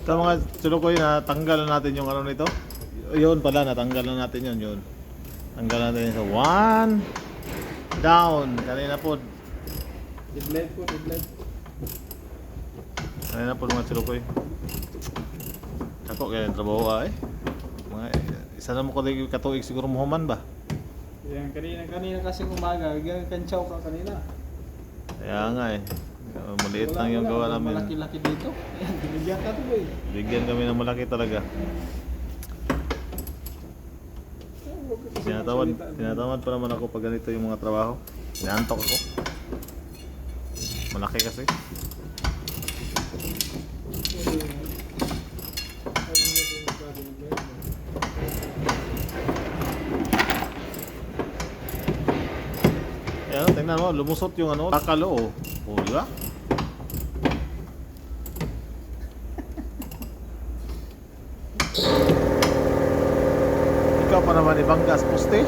Sa mga Chulukoy, natanggal na natin yung ano nito. Yun pala, natanggal na natin yun. Tanggal natin sa one down. Kanina po. Deadlight po, deadlight. Kanina po mga Chulukoy. Ako kaya trabaho eh. Mga isa na mo ko din katuig siguro muhuman ba? Yan, kanina kasing umaga, kantsaw ka kanina. Kaya nga eh. Maliit lang yung gawa namin. Malaki-laki dito. Ayan, binigyan ka to boy. Bigyan kami ng malaki talaga. Tinatamad pa naman ako pag ganito yung mga trabaho. Inaantok ako. Malaki kasi. Ayan, tingnan mo, lumusot yung ano, takalo oh. O, di ba? Ikaw pa naman ibang gas poste.